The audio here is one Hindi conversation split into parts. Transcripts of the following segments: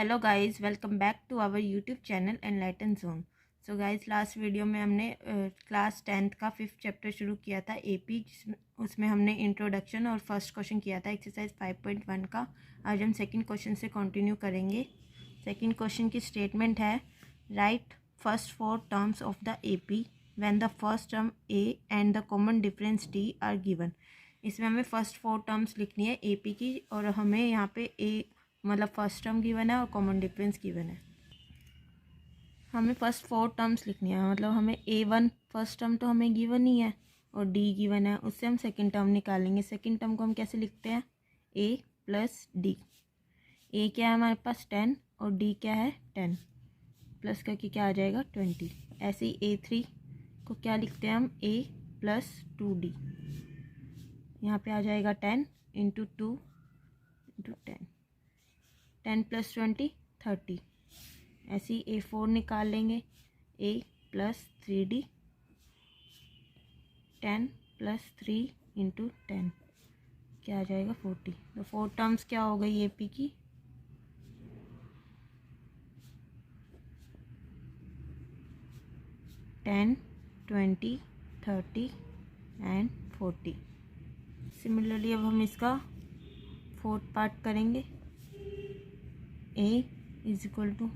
Hello guys, welcome back to our YouTube channel enlighten zone. So guys, last video में हमने क्लास 10th का 5th चैप्टर शुरू किया था एपी, जिसमें उसमें हमने इंट्रोडक्शन और फर्स्ट क्वेश्चन किया था एक्सरसाइज 5.1 का। आज हम सेकंड क्वेश्चन से कंटिन्यू करेंगे। सेकंड क्वेश्चन की स्टेटमेंट है, right first 4 terms of the AP when the first term A and the common difference D R given. इसमें हमें फर्स्ट 4 टर्म्स लिखनी है एपी की, और हमें यहाँ पे ए मतलब फर्स्ट टर्म गिवन है और कॉमन डिफरेंस गिवन है। हमें फर्स्ट 4 टर्म्स लिखनी है, मतलब हमें A1 फर्स्ट टर्म तो हमें गिवन ही है और D गिवन है, उससे हम सेकंड टर्म निकालेंगे। सेकंड टर्म को हम कैसे लिखते हैं, A प्लस डी। A क्या है हमारे पास 10 और D क्या है 10, प्लस करके क्या आ जाएगा 20। ऐसे ही A3 को क्या लिखते हैं हम, A प्लस 2D। यहाँ पे आ जाएगा 10 इंटू 2 इंटू 10 प्लस 20 30। ऐसे ही A4 निकाल लेंगे, A plus 3D 10 plus 3 into 10 क्या आ जाएगा 40। तो 4 टर्म्स क्या हो गई AP की, टेन 20 30 एंड 40। सिमिलरली अब हम इसका फोर्थ पार्ट करेंगे। A is equal to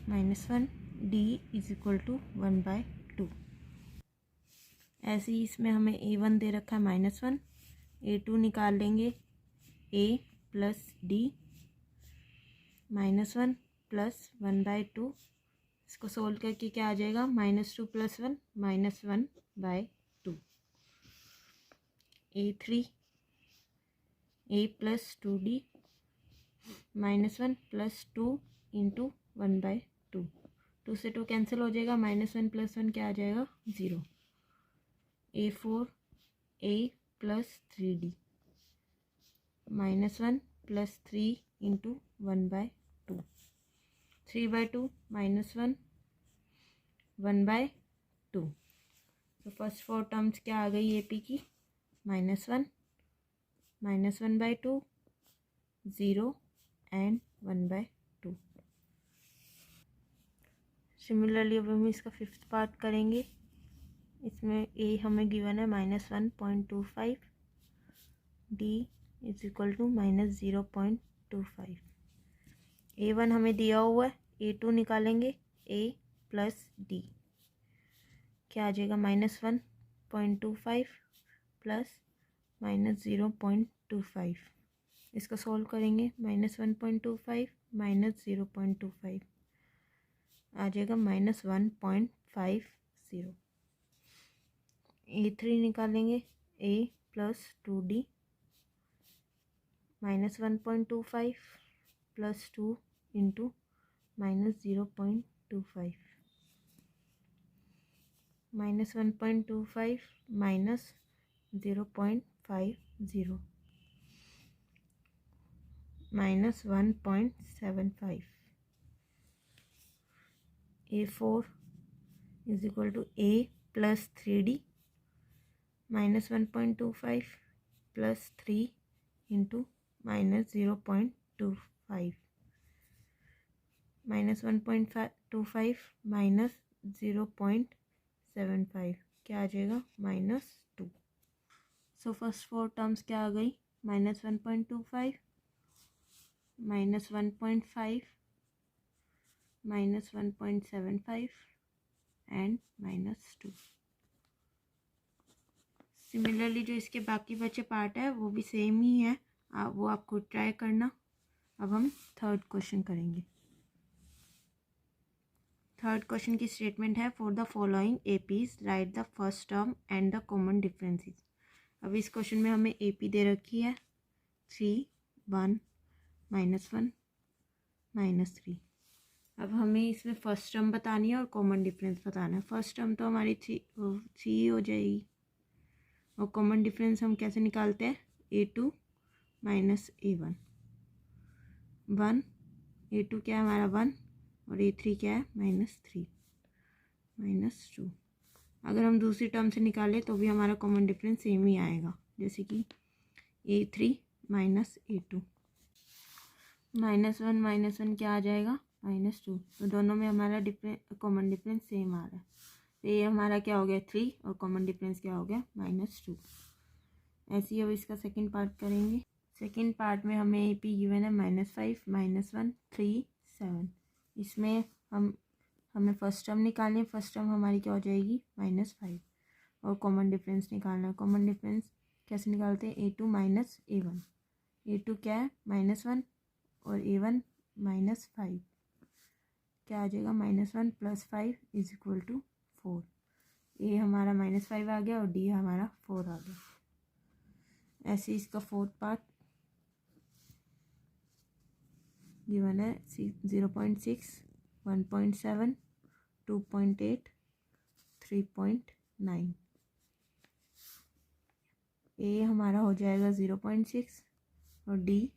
-1, D is equal to 1/2। ऐसे ही इसमें हमें A1 दे रखा है -1, A2 निकाल लेंगे, A प्लस D -1 प्लस 1/2। इसको सोल्व करके क्या आ जाएगा, -2 plus 1 -1/2। A3 A plus 2D -1 plus 2 into 1/2। 2 से 2 कैंसिल हो जाएगा, -1 प्लस 1 क्या आ जाएगा 0। A4 A plus 3D -1 plus 3 into 1/2। 3/2 -1 1/2। तो फर्स्ट 4 टर्म्स क्या आ गई AP की, -1 -1/2 0 एंड 1/2। सिमिलरली अब हम इसका फिफ्थ पार्ट करेंगे। इसमें A हमें गिवन है -1.25, D is equal to -0.25। A1 हमें दिया हुआ है, A2 निकालेंगे, A प्लस D क्या आ जाएगा, -1.25 प्लस -0.25। इसको सॉल्व करेंगे, -1.25 -0.25 आ जाएगा -1.50। A3 निकालेंगे, A plus 2D -1.25 plus 2 into -0.25। -1.25 -0.50 -1.75। A4 is equal to A plus 3D -1.25 plus 3 into -0.25। -1.25 -0.75 क्या आ जाएगा -2। सो फर्स्ट 4 टर्म्स क्या आ गई, -1.25 -1.5 -1.75 एंड -2। सिमिलरली जो इसके बाकी बचे पार्ट है वो भी सेम ही है, वो आप खुद ट्राई करना। अब हम थर्ड क्वेश्चन करेंगे। थर्ड क्वेश्चन की स्टेटमेंट है, for the following APs right the first term and the common differences. अब इस क्वेश्चन में हमें एपी दे रखी है 3 1 -1 -3। अब हमें इसमें फर्स्ट टर्म बतानी है और कॉमन डिफरेंस बताना है। फर्स्ट टर्म तो हमारी थ्री हो जाएगी, और कॉमन डिफरेंस हम कैसे निकालते हैं, A2 माइनस A1। 1 A2 क्या है हमारा 1 और A3 क्या है -3 -2। अगर हम दूसरी टर्म से निकालें तो भी हमारा कॉमन डिफरेंस सेम ही आएगा, जैसे कि A3 माइनस A2। -1 क्या आ जाएगा, -2। तो दोनों में हमारा कॉमन डिफरेंस सेम आ रहा है। तो ये हमारा क्या हो गया 3 और कॉमन डिफरेंस क्या हो गया -2। ऐसे ही अब इसका सेकंड पार्ट करेंगे। सेकंड पार्ट में हमें ए पी गिवन है -5 -1 3 7। इसमें हमें फर्स्ट टर्म निकालनी है। फर्स्ट टर्म हमारी क्या हो जाएगी -5 और कॉमन डिफरेंस निकालना है। कॉमन डिफरेंस कैसे निकालते हैं, A2 माइनस A1। A2 क्या है -1 और A1 -5। क्या आ जाएगा -1 + 5 = 4। ए हमारा -5 आ गया और डी हमारा 4 आ गया। ऐसे इसका फोर्थ पार्ट गिवन है 0.6 1.7 2.8 3.9। ए हमारा हो जाएगा 0.6 और डी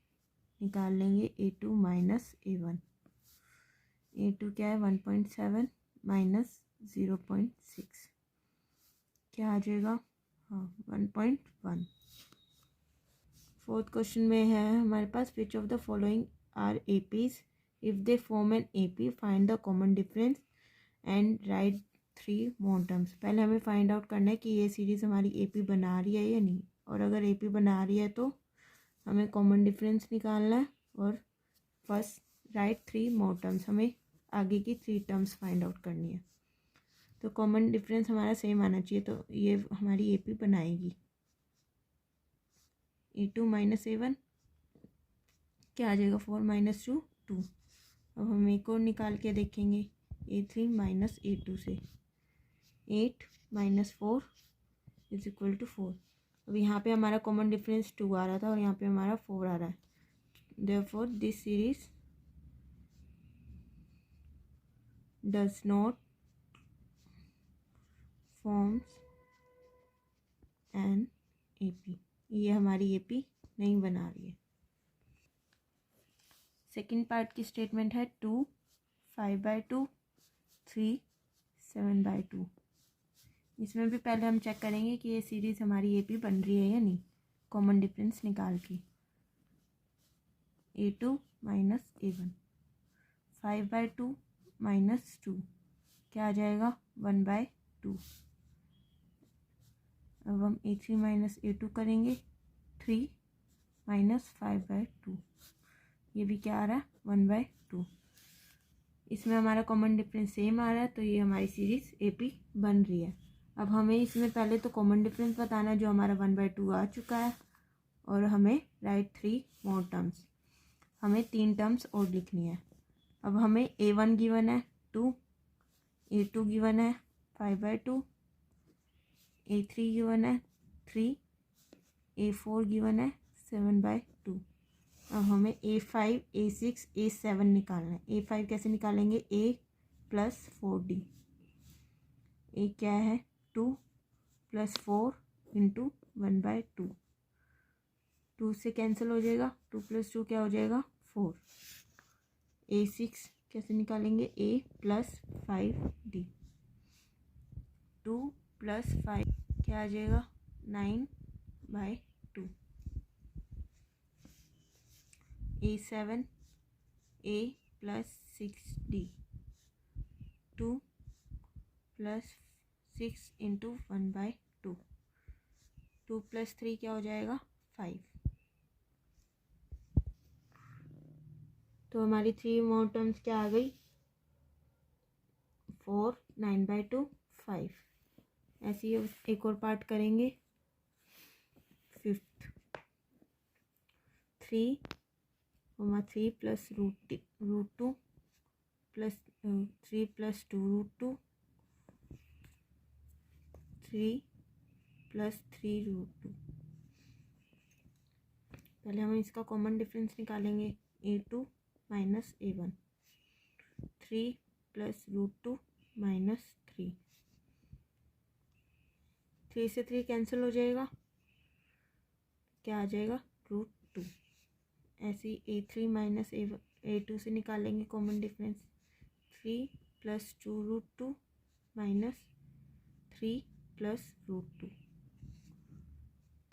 निकाल लेंगे A2 माइनस A1। A2 क्या है 1.7 माइनस 0.6 क्या आ जाएगा, हाँ 1.1। फोर्थ क्वेश्चन में है हमारे पास which of the following are APs, if they form an AP find the common difference and write 3 more terms. पहले हमें फाइंड आउट करना है कि ये सीरीज़ हमारी एपी बना रही है या नहीं, और अगर एपी बना रही है तो हमें कॉमन डिफरेंस निकालना है और फर्स्ट राइट 3 मोर टर्म्स, हमें आगे की 3 टर्म्स फाइंड आउट करनी है। तो कॉमन डिफरेंस हमारा सेम आना चाहिए, तो ये हमारी एपी बनाएगी। A2 माइनस A1 क्या आ जाएगा 4 - 2 2। अब हम एक और निकाल के देखेंगे A3 माइनस A2 से 8 - 4 = 4। अब यहाँ पे हमारा कॉमन डिफरेंस 2 आ रहा था और यहाँ पे हमारा 4 आ रहा है। Therefore this series does not forms an AP. ये हमारी एपी नहीं बना रही है। सेकेंड पार्ट की स्टेटमेंट है 2 5/2 3 7/2। इसमें भी पहले हम चेक करेंगे कि ये सीरीज़ हमारी एपी बन रही है या नहीं, कॉमन डिफरेंस निकाल के। A2 माइनस A1 5/2 -2 क्या आ जाएगा 1/2। अब हम A3 माइनस A2 करेंगे 3 - 5/2। ये भी क्या आ रहा है 1/2। इसमें हमारा कॉमन डिफरेंस सेम आ रहा है, तो ये हमारी सीरीज़ एपी बन रही है। अब हमें इसमें पहले तो कॉमन डिफरेंस बताना है जो हमारा 1/2 आ चुका है, और हमें राइट 3 मोर टर्म्स, हमें 3 टर्म्स और लिखनी है। अब हमें A1 गिवन है 2, A2 गिवन है 5/2, A3 गिवन है 3, A4 गिवन है 7/2। अब हमें A5 A6 A7 निकालना है। A5 कैसे निकालेंगे, A + 4D। A क्या है 2 + 4 × 1/2। 2 से कैंसिल हो जाएगा, 2 + 2 क्या हो जाएगा 4। A6 कैसे निकालेंगे, A + 5D। 2 + 5 क्या आ जाएगा 9/2। A7 A + 6D 2 + 6 × 1/2। 2 + 3 क्या हो जाएगा 5। तो हमारी 3 मोर टर्म्स क्या आ गई 4 9/2 5। ऐसे ही एक और पार्ट करेंगे। Fifth 3 + √2 plus 3 + 2 √2 3 + 3 √2। पहले हम इसका कॉमन डिफरेंस निकालेंगे। A2 minus A1 3 + √2 -3। 3 से 3 कैंसिल हो जाएगा, क्या आ जाएगा √2। ऐसे ही A3 माइनस A2 से निकालेंगे कॉमन डिफरेंस। 3 + 2 √2 -3 + √2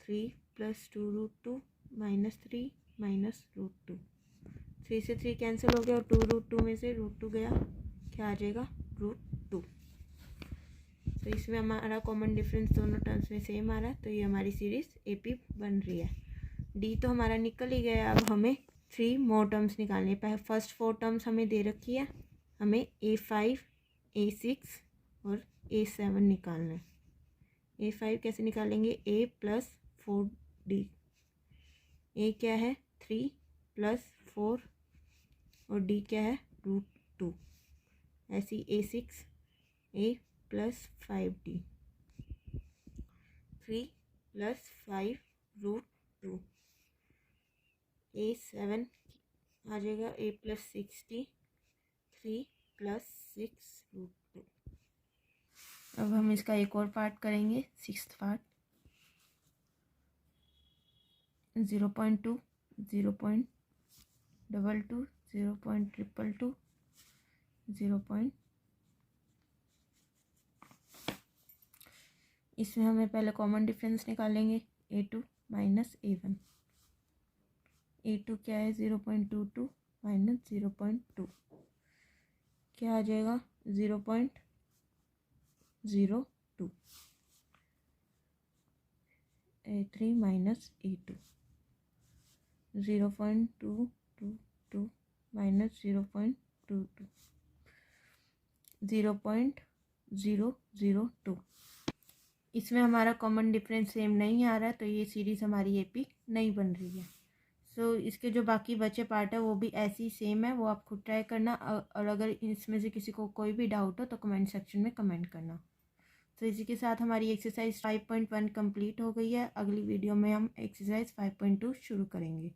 3 + 2 √2 -3 - √2। 3 से 3 कैंसिल हो गया और 2√2 में से √2 गया, क्या आ जाएगा √2। तो इसमें हमारा कॉमन डिफरेंस दोनों टर्म्स में सेम आ रहा है, तो ये हमारी सीरीज़ AP बन रही है। D तो हमारा निकल ही गया। अब हमें 3 मोर टर्म्स निकालनी है। फर्स्ट 4 टर्म्स हमें दे रखी है, हमें A5, A6 और A7 निकालना है। A5 कैसे निकालेंगे, A + 4D, A क्या है 3 + 4 और D क्या है √2। ऐसी A6 A + 5D, 3 + 5 √2। A7 आ जाएगा A + 6D, 3 + 6 √2। अब हम इसका एक और पार्ट करेंगे, 6th पार्ट। 0.2, 0.22, 0.222, 0. इसमें हमें पहले कॉमन डिफरेंस निकालेंगे, A2 - A1। A2 क्या है 0.22 - 0.2, क्या आ जाएगा 0.02। A3 - A2, 0.222 - 0.22, 0.002। इसमें हमारा कॉमन डिफरेंस सेम नहीं आ रहा है, तो ये सीरीज़ हमारी AP नहीं बन रही है। सो इसके जो बाकी बचे पार्ट है वो भी ऐसी सेम है, वो आप खुद ट्राई करना। और अगर इसमें से किसी को कोई भी डाउट हो तो कमेंट सेक्शन में कमेंट करना। तो इसी के साथ हमारी एक्सरसाइज 5.1 कंप्लीट हो गई है। अगली वीडियो में हम एक्सरसाइज 5.2 शुरू करेंगे।